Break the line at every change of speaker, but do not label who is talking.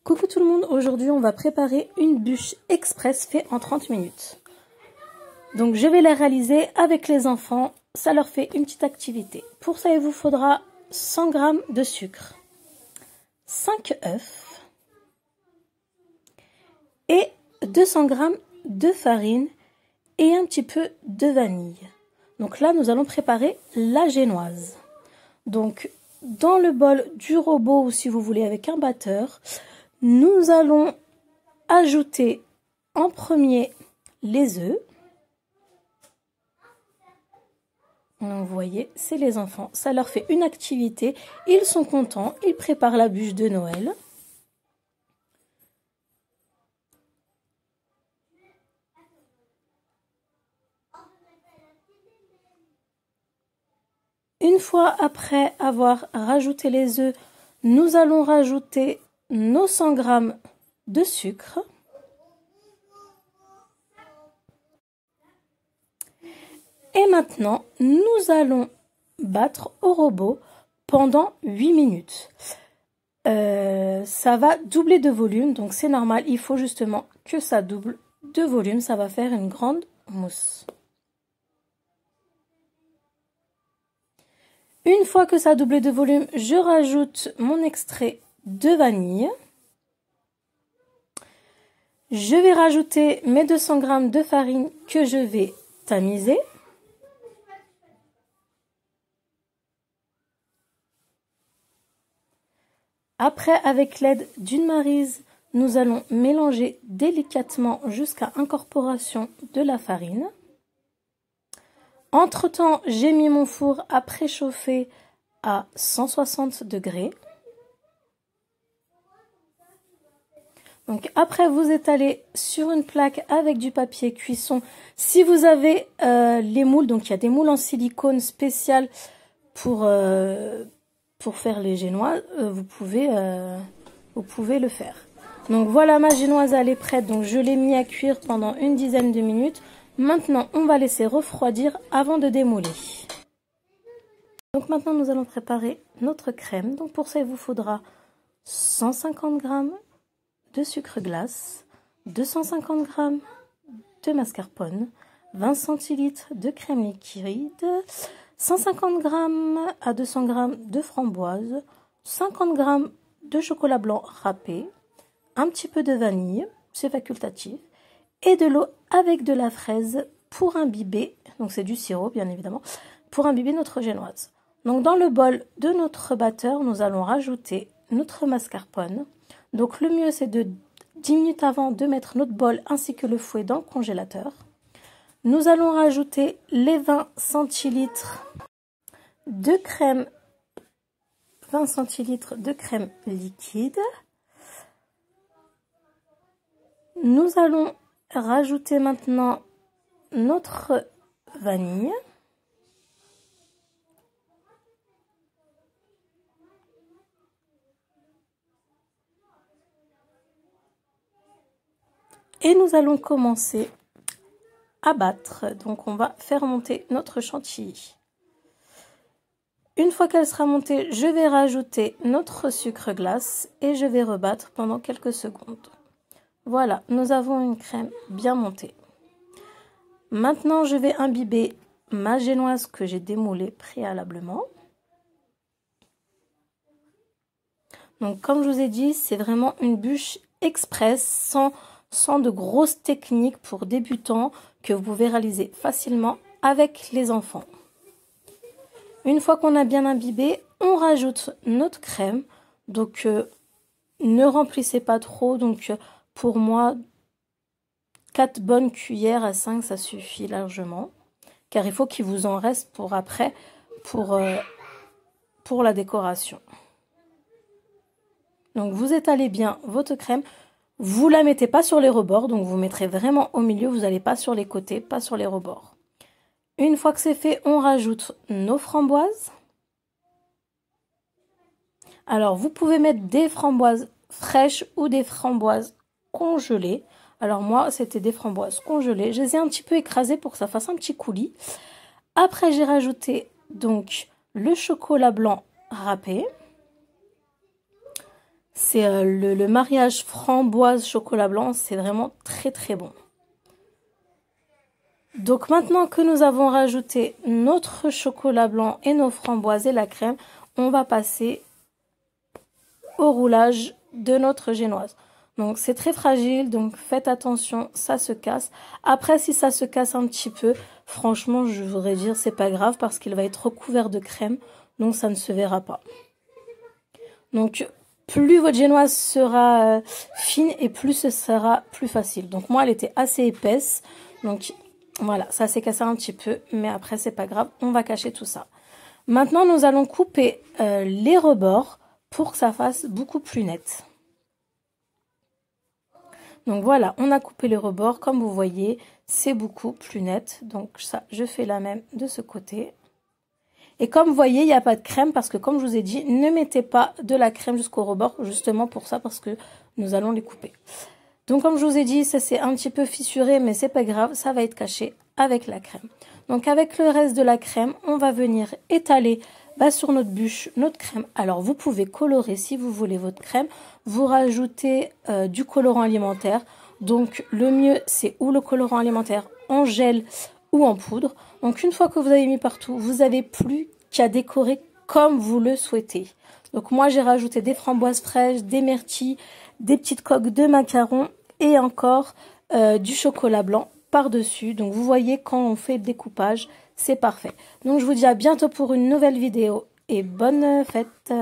Coucou tout le monde, aujourd'hui on va préparer une bûche express faite en 30 minutes. Donc je vais la réaliser avec les enfants, ça leur fait une petite activité. Pour ça il vous faudra 100 g de sucre, 5 œufs et 200 g de farine et un petit peu de vanille. Donc là nous allons préparer la génoise. Donc dans le bol du robot ou si vous voulez avec un batteur, nous allons ajouter en premier les œufs. Donc vous voyez, c'est les enfants, ça leur fait une activité, ils sont contents, ils préparent la bûche de Noël. Une fois après avoir rajouté les œufs, nous allons rajouter nos 100 g de sucre. Et maintenant, nous allons battre au robot pendant 8 minutes. Ça va doubler de volume, donc c'est normal, il faut justement que ça double de volume, ça va faire une grande mousse. Une fois que ça a doublé de volume, je rajoute mon extrait de vanille. Je vais rajouter mes 200 g de farine que je vais tamiser. Après, avec l'aide d'une maryse, nous allons mélanger délicatement jusqu'à incorporation de la farine. Entre-temps, j'ai mis mon four à préchauffer à 160 degrés. Donc après, vous étalez sur une plaque avec du papier cuisson. Si vous avez les moules, donc il y a des moules en silicone spécial pour faire les génoises, vous pouvez le faire. Donc voilà, ma génoise elle est prête, donc je l'ai mis à cuire pendant une dizaine de minutes. Maintenant, on va laisser refroidir avant de démouler. Donc maintenant, nous allons préparer notre crème. Donc pour ça, il vous faudra 150 g de sucre glace, 250 g de mascarpone, 20 centilitres de crème liquide, 150 g à 200 g de framboise, 50 g de chocolat blanc râpé, un petit peu de vanille, c'est facultatif, et de l'eau avec de la fraise pour imbiber, donc c'est du sirop bien évidemment, pour imbiber notre génoise. Donc dans le bol de notre batteur, nous allons rajouter notre mascarpone. Donc le mieux c'est de 10 minutes avant de mettre notre bol ainsi que le fouet dans le congélateur. Nous allons rajouter les 20 centilitres de crème, 20 centilitres de crème liquide. Nous allons rajouter maintenant notre vanille. Et nous allons commencer à battre. Donc on va faire monter notre chantilly. Une fois qu'elle sera montée, je vais rajouter notre sucre glace et je vais rebattre pendant quelques secondes. Voilà, nous avons une crème bien montée. Maintenant, je vais imbiber ma génoise que j'ai démoulée préalablement. Donc, comme je vous ai dit, c'est vraiment une bûche express sans de grosses techniques pour débutants que vous pouvez réaliser facilement avec les enfants. Une fois qu'on a bien imbibé, on rajoute notre crème. Donc, ne remplissez pas trop. Donc, pour moi, 4 bonnes cuillères à 5, ça suffit largement. Car il faut qu'il vous en reste pour après, pour la décoration. Donc, vous étalez bien votre crème. Vous la mettez pas sur les rebords. Donc, vous mettrez vraiment au milieu. Vous n'allez pas sur les côtés, pas sur les rebords. Une fois que c'est fait, on rajoute nos framboises. Alors, vous pouvez mettre des framboises fraîches ou des framboises congelées. Alors, moi, c'était des framboises congelées. Je les ai un petit peu écrasées pour que ça fasse un petit coulis. Après, j'ai rajouté donc le chocolat blanc râpé. C'est le mariage framboise chocolat blanc, c'est vraiment très très bon. Donc maintenant que nous avons rajouté notre chocolat blanc et nos framboises et la crème, on va passer au roulage de notre génoise. Donc c'est très fragile, donc faites attention, ça se casse. Après, si ça se casse un petit peu, franchement, je voudrais dire c'est pas grave parce qu'il va être recouvert de crème, donc ça ne se verra pas. Donc plus votre génoise sera fine et plus ce sera plus facile. Donc moi, elle était assez épaisse, donc voilà, ça s'est cassé un petit peu, mais après c'est pas grave, on va cacher tout ça. Maintenant, nous allons couper les rebords pour que ça fasse beaucoup plus net. Donc voilà, on a coupé les rebords, comme vous voyez, c'est beaucoup plus net. Donc ça, je fais la même de ce côté. Et comme vous voyez, il n'y a pas de crème parce que comme je vous ai dit, ne mettez pas de la crème jusqu'au rebord, justement pour ça, parce que nous allons les couper. Donc comme je vous ai dit, ça c'est un petit peu fissuré, mais c'est pas grave, ça va être caché avec la crème. Donc avec le reste de la crème, on va venir étaler sur notre bûche notre crème. Alors vous pouvez colorer si vous voulez votre crème, vous rajoutez du colorant alimentaire. Donc le mieux c'est ou le colorant alimentaire en gel ou en poudre. Donc une fois que vous avez mis partout, vous n'avez plus qu'à décorer comme vous le souhaitez. Donc moi j'ai rajouté des framboises fraîches, des myrtilles, des petites coques de macarons et encore du chocolat blanc par-dessus. Donc vous voyez quand on fait le découpage, c'est parfait. Donc je vous dis à bientôt pour une nouvelle vidéo et bonne fête.